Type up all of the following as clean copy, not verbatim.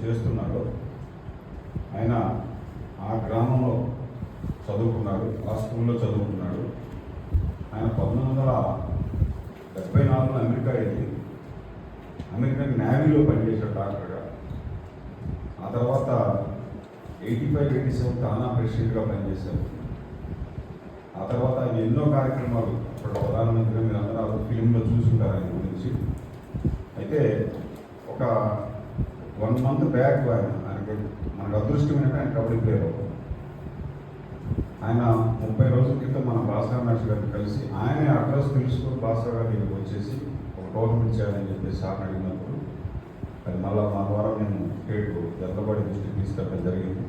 చేస్తున్నాడో ఆయన ఆ గ్రామంలో చదువుకున్నాడు, ఆ స్కూల్లో చదువుకున్నాడు. ఆయన 1974లో అమెరికా వెళ్ళి అమెరికన్ నేవీలో పనిచేశాడు డాక్టర్గా. ఆ తర్వాత 85-87 తానా ప్రెసిడెంట్గా పనిచేశారు. ఆ తర్వాత ఆయన ఎన్నో కార్యక్రమాలు, ఇప్పుడు ప్రధానమంత్రిగా మీరు అందరూ ఫిలింలో చూసుకుంటారు ఆయన గురించి. అయితే ఒక 1 మంత్ బ్యాక్ ఆయనకి మనకు అదృష్టం ఏంటంటే ఆయన కబడ్డీ ప్లేయర్ అవుతారు. ఆయన 30 రోజుల క్రితం మన భాస్కర్ నాయుడు గారిని కలిసి ఆయనే అడ్రస్ తెలుసుకుని భాస్కర్ గారి దగ్గరికి వచ్చేసి ఒక టోర్నమెంట్ చేయాలని చెప్పేసి సార్ని అడిగినప్పుడు అది మళ్ళీ మా ద్వారా నేను స్టేట్ జల్లబడి దృష్టికి తీసుకెళ్ళడం జరిగింది.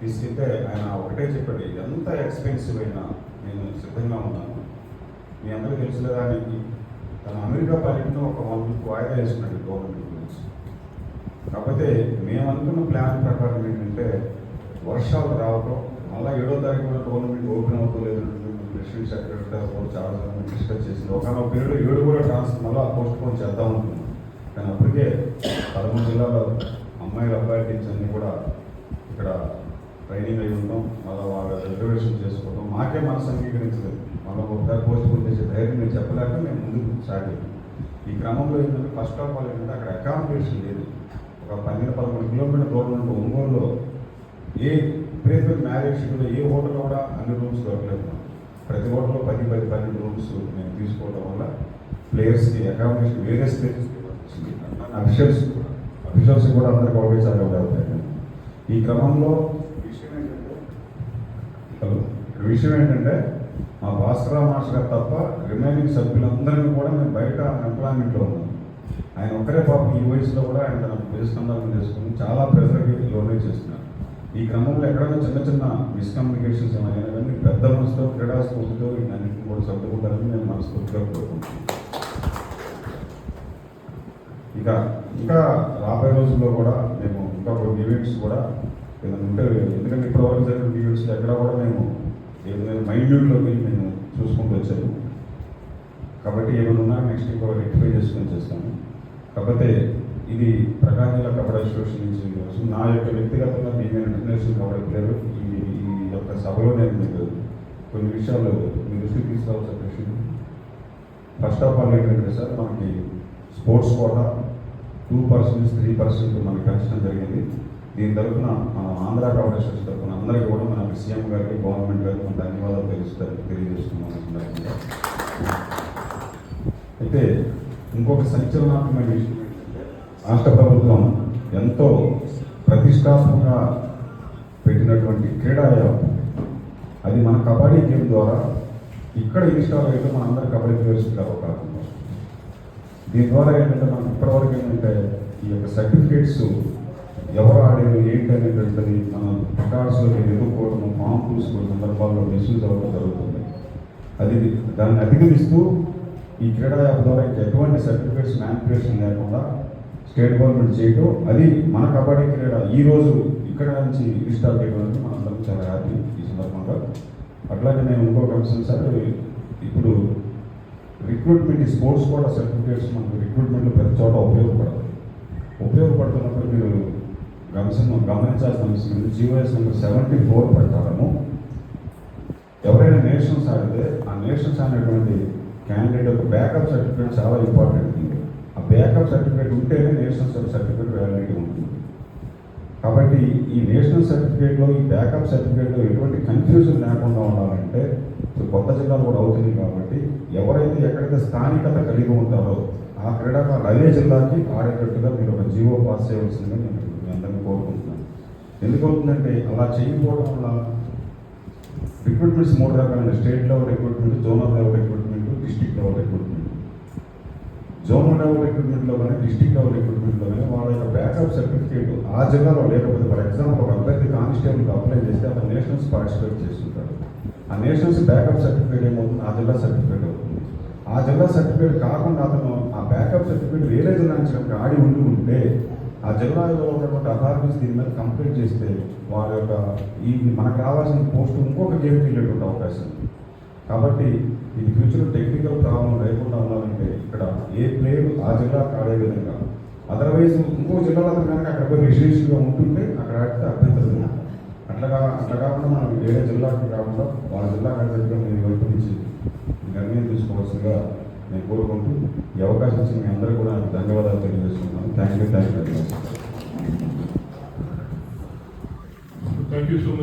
తీసుకెళ్తే ఆయన ఒకటే చెప్పాడు, ఎంత ఎక్స్పెన్సివ్ అయినా నేను సిద్ధంగా ఉన్నాను. మీ అందరికీ తెలిసినదానికి తన అమెరికా పర్యటన ఒక 1 వీక్ వాయిదా వేసుకున్నాడు గవర్నమెంట్ గురించి. కాకపోతే మేము అనుకున్న ప్లాన్ ప్రకారం ఏంటంటే వర్షాలు రావడం, మళ్ళీ 7వ తారీఖున టోర్నమెంట్ ఓపెన్ అవుతలేదు. ప్రెసిడెంట్ సెక్రటరీ కూడా చాలా డిస్కస్ చేసింది. ఒకనొక పీరియడ్ 7 కూడా మళ్ళీ పోస్ట్ పోన్ చేద్దాం అనుకున్నాం. కానీ అప్పటికే 13 జిల్లాలో అమ్మాయిల అబ్బాయిల టీమ్స్ అన్నీ కూడా ఇక్కడ ట్రైనింగ్ అయి ఉంటాం. మళ్ళీ వాళ్ళ రిజర్వేషన్ చేసుకోవడం మాకే మనసు అంగీకరించలేదు. మళ్ళీ ఒకసారి పోస్ట్ పోన్ చేసే ధైర్యం మేము చెప్పలేక మేము ముందుకు సాగాము. ఈ క్రమంలో ఏంటంటే ఫస్ట్ ఆఫ్ ఆల్ ఏంటంటే అక్కడ అకామిడేషన్ లేదు. ఒక 12-13 కిలోమీటర్ దూరం నుండి ఒంగోలులో ఏ ప్రేఫర్ మ్యారేజ్ షెడ్యూల్లో ఏ హోటల్లో కూడా అన్ని రూమ్స్ దొరకలేదు. ప్రతి హోటల్లో 10-12 రూమ్స్ మేము తీసుకోవడం వల్ల ప్లేయర్స్కి అకామిడేషన్ వేరే స్టేజెస్కి వచ్చింది. అఫీషియల్స్ కూడా అందరికీ ఒకే చాలా అవుతాయి. ఈ క్రమంలో విషయం ఏంటంటే మా భాస్కర్ మాస్టర్ గారు తప్ప రిమైనింగ్ సభ్యులందరినీ కూడా మేము బయట ఎంప్లాయ్మెంట్లో ఉన్నాం. ఆయన ఒక్కరే పాపం ఈ వయసులో కూడా ఆయన తన ప్రతిస్పందనలు చేసుకుని చాలా ప్రెజర్కి లోనే చేస్తున్నారు. ఈ క్రమంలో ఎక్కడైనా చిన్న చిన్న మిస్కమ్యూనికేషన్స్ ఏమైనా కానీ పెద్ద మనసుతో క్రీడా స్ఫూర్తితో వీటన్నింటిని కూడా సర్దుకుంటారని మేము మనస్ఫూర్తిగా కోరుకుంటున్నాం. ఇంకా రాబోయే రోజుల్లో కూడా మేము ఇంకా కొన్ని ఈవెంట్స్ కూడా ఏదైనా ఉంటే, ఎందుకంటే ఇప్పటివరకు జరిగిన ఈవెంట్స్ ఎక్కడ కూడా మేము ఏదైనా మైన్యూట్లోకి మేము చూసుకుంటూ వచ్చాము. కాబట్టి ఏమైనా ఉన్నా నెక్స్ట్ ఇంకా రెక్టిఫై చేసుకొని చేస్తాము. కాకపోతే ఇది ప్రకాశం జిల్లా కబడ్డీ అసోసియేషన్ నుంచి నా యొక్క వ్యక్తిగతంగా నేను ఇంటర్నేషనల్ కబడ్డీ ప్లేయర్. ఈ యొక్క సభలో నేను మీకు కొన్ని విషయాలు మీ దృష్టికి తీసుకోవాల్సిన ప్రశ్న. ఫస్ట్ ఆఫ్ ఆల్ ఏంటంటే సార్, మనకి స్పోర్ట్స్ కోటా 2%, 3% మనకి పెంచడం జరిగింది. దీని తరఫున మన ఆంధ్ర కబడ్డీ అసోసియేషన్ తరఫున అందరికీ కూడా మన సీఎం గారికి, గవర్నమెంట్ గారికి మన ధన్యవాదాలు తెలియజేస్తున్నాం. అయితే ఇంకొక సంచలనాత్మకమైన విషయం ఏంటంటే రాష్ట్ర ప్రభుత్వం ఎంతో ప్రతిష్టాత్మకంగా పెట్టినటువంటి క్రీడా యాప్, అది మన కబడ్డీ గేమ్ ద్వారా ఇక్కడ ఇన్స్టాల్ అయితే మన అందరి కబడ్డీ ప్లేయర్స్కి అవకాశం. దీని ద్వారా ఏంటంటే మనకు ఇప్పటివరకు ఏంటంటే ఈ యొక్క సర్టిఫికేట్స్ ఎవరు ఆడేది ఏంటి అనేటువంటిది మనం రికార్డ్స్లోకి ఎదుర్కోవడం, ఫామ్ చూసుకునే సందర్భాల్లో మిస్యూజ్ అవ్వడం జరుగుతుంది. దాన్ని అధిగమిస్తూ ఈ క్రీడా యాప్ ద్వారా ఎటువంటి సర్టిఫికేట్స్ మ్యానిపులేషన్ లేకుండా స్టేట్ గవర్నమెంట్ చేయడం, అది మన కబడ్డీ క్రీడ ఈరోజు ఇక్కడ నుంచి ఇన్స్టాల్ చేయడం మనందరం చాలా హ్యాపీ ఈ సందర్భంగా. అట్లాగే నేను ఇంకొక అంశం సార్, ఇప్పుడు రిక్రూట్మెంట్ ఈ స్పోర్ట్స్ కూడా సర్టిఫికేట్స్ మనకు రిక్రూట్మెంట్లో ప్రతి చోట ఉపయోగపడుతున్నప్పుడు మీరు గమనించాల్సిన అంశం ఏంటి, జీవోఎస్ నెంబర్ 74 ప్రకారము ఎవరైనా నేషనల్స్ ఆడితే ఆ నేషనల్స్ అనేటువంటి క్యాండిడేట్ యొక్క బ్యాకప్ సర్టిఫికేట్ చాలా ఇంపార్టెంట్. ఆ బ్యాకప్ సర్టిఫికేట్ ఉంటేనే నేషనల్ సర్టిఫికేట్ వ్యాలిడిటీ ఉంటుంది. కాబట్టి ఈ నేషనల్ సర్టిఫికేట్లో, ఈ బ్యాకప్ సర్టిఫికేట్లో ఎటువంటి కన్ఫ్యూజన్ లేకుండా ఉండాలంటే కొత్త జిల్లాలు కూడా అవుతుంది. కాబట్టి ఎవరైతే ఎక్కడైతే స్థానికత కలిగి ఉంటారో ఆ క్రీడాకారులు అదే జిల్లాకి ఆడేటట్టుగా మీరు ఒక జీవో పాస్ చేయవలసిందిగా నేను మీ అందరినీ కోరుకుంటున్నాను. ఎందుకు అవుతుందంటే అలా చేయకపోవడం వల్ల రిక్రూట్మెంట్స్ 3 రకాలైన: state level recruitment, zonal level recruitment, district level recruitment. Zonal level రిక్రూట్మెంట్లో కానీ డిస్ట్రిక్ట్ లెవెల్ రిక్రూట్మెంట్లో కానీ వాళ్ళ యొక్క బ్యాకప్ సర్టిఫికేట్ ఆ జిల్లాలో లేకపోతే, ఫర్ ఎగ్జాంపుల్ ఒక అభ్యర్థి కానిస్టేబుల్కి అప్లై చేస్తే అతను నేషనల్స్ పార్టిసిపేట్ చేస్తుంటాడు. ఆ నేషనల్స్ బ్యాకప్ సర్టిఫికేట్ ఏమవుతుంది, ఆ జిల్లా సర్టిఫికేట్ అవుతుంది. ఆ జిల్లా సర్టిఫికేట్ కాకుండా అతను ఆ బ్యాకప్ సర్టిఫికేట్ వేరే జిల్లా నుంచి ఆడి ఉంటే ఆ జిల్లాలో ఉన్నటువంటి అథారిటీస్ దీని మీద కంప్లైంట్ చేస్తే వాళ్ళ యొక్క ఈ మనకు రావాల్సిన పోస్ట్ ఇంకొక గేమ్కి వెళ్ళేటువంటి అవకాశం ఉంది. కాబట్టి ఇది ఫ్యూచర్లో టెక్నికల్ ప్రాబ్లం లేకుండా ఉండాలంటే ఇక్కడ ఏ ప్లేయర్ ఆ జిల్లాకు ఆడే విధంగా అదర్వైజ్ ఇంకో జిల్లాలో అతను కనుక అక్కడ పోయి రెసిడెన్షియల్గా ఉంటుంటే అక్కడ ఆడితే అభ్యంతరం లేదు. అట్లా కాకుండా మనం వేరే జిల్లాకి కాకుండా వాళ్ళ జిల్లా కట్టడం నేను వైపు నుంచి నిర్ణయం తీసుకోవాల్సిందిగా నేను కోరుకుంటూ ఈ అవకాశం ఇచ్చిన మీ అందరూ కూడా నాకు ధన్యవాదాలు తెలియజేస్తున్నాను. Thank you very much. Thank you so much.